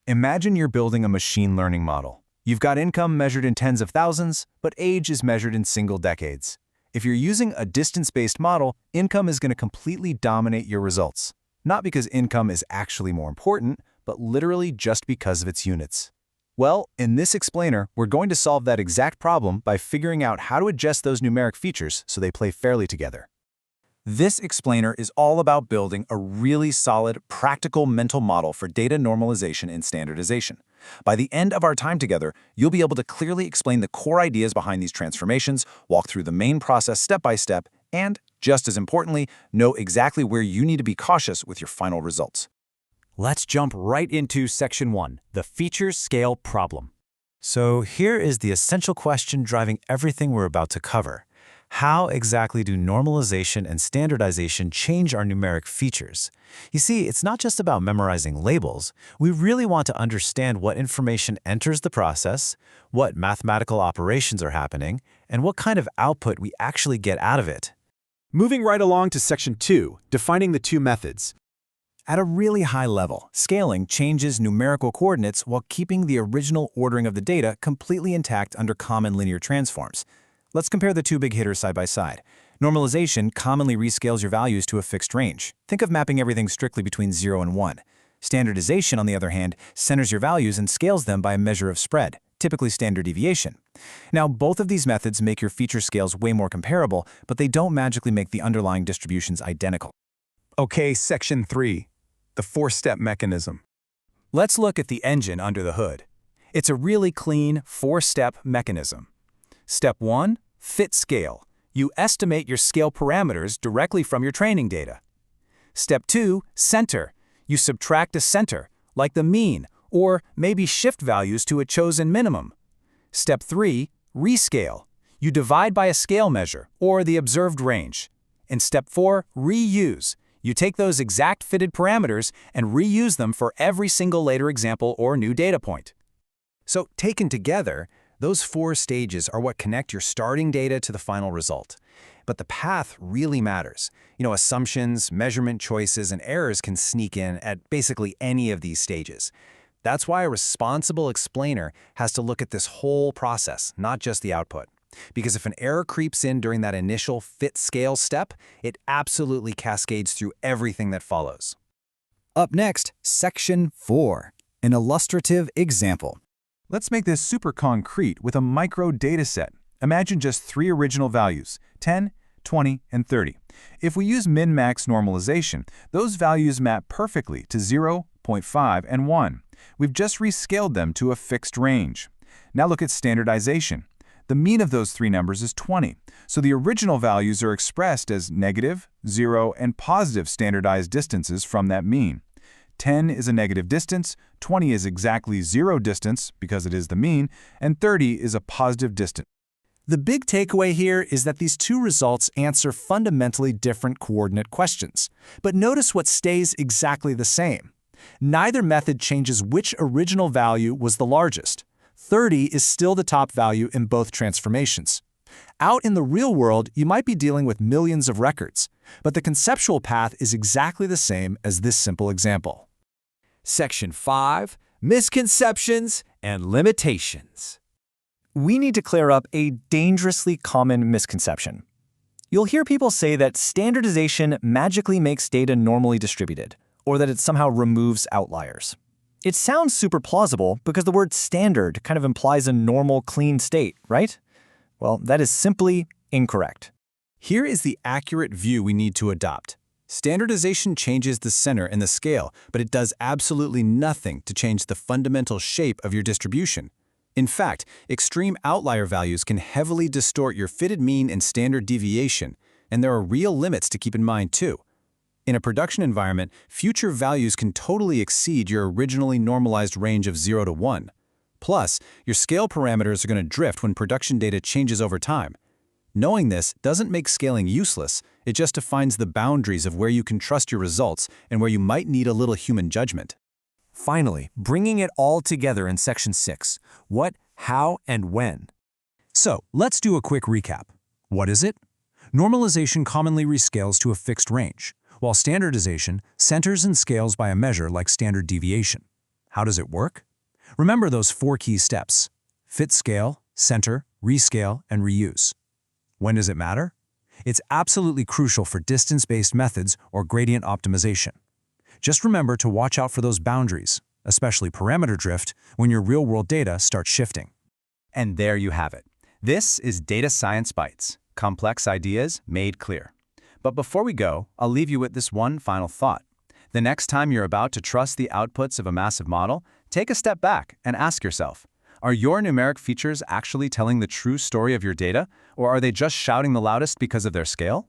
Imagine you're building a machine learning model. You've got income measured in tens of thousands, but age is measured in single decades. If you're using a distance-based model, income is going to completely dominate your results. Not because income is actually more important, but literally just because of its units. Well, in this explainer, we're going to solve that exact problem by figuring out how to adjust those numeric features so they play fairly together. This explainer is all about building a really solid, practical mental model for data normalization and standardization. By the end of our time together, you'll be able to clearly explain the core ideas behind these transformations, walk through the main process step by step, and, just as importantly, know exactly where you need to be cautious with your final results. Let's jump right into Section 1, the feature scale problem. So here is the essential question driving everything we're about to cover. How exactly do normalization and standardization change our numeric features? You see, it's not just about memorizing labels. We really want to understand what information enters the process, what mathematical operations are happening, and what kind of output we actually get out of it. Moving right along to Section 2, defining the two methods. At a really high level, scaling changes numerical coordinates while keeping the original ordering of the data completely intact under common linear transforms. Let's compare the two big hitters side by side. Normalization commonly rescales your values to a fixed range. Think of mapping everything strictly between 0 and 1. Standardization, on the other hand, centers your values and scales them by a measure of spread, typically standard deviation. Now, both of these methods make your feature scales way more comparable, but they don't magically make the underlying distributions identical. Okay, Section 3, the four-step mechanism. Let's look at the engine under the hood. It's a really clean, four-step mechanism. Step 1, fit scale. You estimate your scale parameters directly from your training data. Step 2, center. You subtract a center, like the mean, or maybe shift values to a chosen minimum. Step 3, rescale. You divide by a scale measure, or the observed range. And Step 4, reuse. You take those exact fitted parameters and reuse them for every single later example or new data point. So, taken together, those four stages are what connect your starting data to the final result. But the path really matters. Assumptions, measurement choices, and errors can sneak in at basically any of these stages. That's why a responsible explainer has to look at this whole process, not just the output. Because if an error creeps in during that initial fit scale step, it absolutely cascades through everything that follows. Up next, Section 4, an illustrative example. Let's make this super concrete with a micro data set. Imagine just 3 original values, 10, 20, and 30. If we use min-max normalization, those values map perfectly to 0, 0.5, and 1. We've just rescaled them to a fixed range. Now look at standardization. The mean of those 3 numbers is 20, so the original values are expressed as negative, 0, and positive standardized distances from that mean. 10 is a negative distance, 20 is exactly 0 distance because it is the mean, and 30 is a positive distance. The big takeaway here is that these two results answer fundamentally different coordinate questions. But notice what stays exactly the same. Neither method changes which original value was the largest. 30 is still the top value in both transformations. Out in the real world, you might be dealing with millions of records, but the conceptual path is exactly the same as this simple example. Section 5, Misconceptions and Limitations. We need to clear up a dangerously common misconception. You'll hear people say that standardization magically makes data normally distributed, or that it somehow removes outliers. It sounds super plausible because the word standard kind of implies a normal, clean state, right? Well, that is simply incorrect. Here is the accurate view we need to adopt. Standardization changes the center and the scale, but it does absolutely nothing to change the fundamental shape of your distribution. In fact, extreme outlier values can heavily distort your fitted mean and standard deviation, and there are real limits to keep in mind too. In a production environment, future values can totally exceed your originally normalized range of 0 to 1. Plus, your scale parameters are going to drift when production data changes over time. Knowing this doesn't make scaling useless, it just defines the boundaries of where you can trust your results and where you might need a little human judgment. Finally, bringing it all together in Section 6, what, how, and when. So, let's do a quick recap. What is it? Normalization commonly rescales to a fixed range, while standardization centers and scales by a measure like standard deviation. How does it work? Remember those 4 key steps: fit, scale, center, rescale, and reuse. When does it matter? It's absolutely crucial for distance-based methods or gradient optimization. Just remember to watch out for those boundaries, especially parameter drift, when your real-world data starts shifting. And there you have it. This is Data Science Bytes, complex ideas made clear. But before we go, I'll leave you with this one final thought. The next time you're about to trust the outputs of a massive model, take a step back and ask yourself, are your numeric features actually telling the true story of your data, or are they just shouting the loudest because of their scale?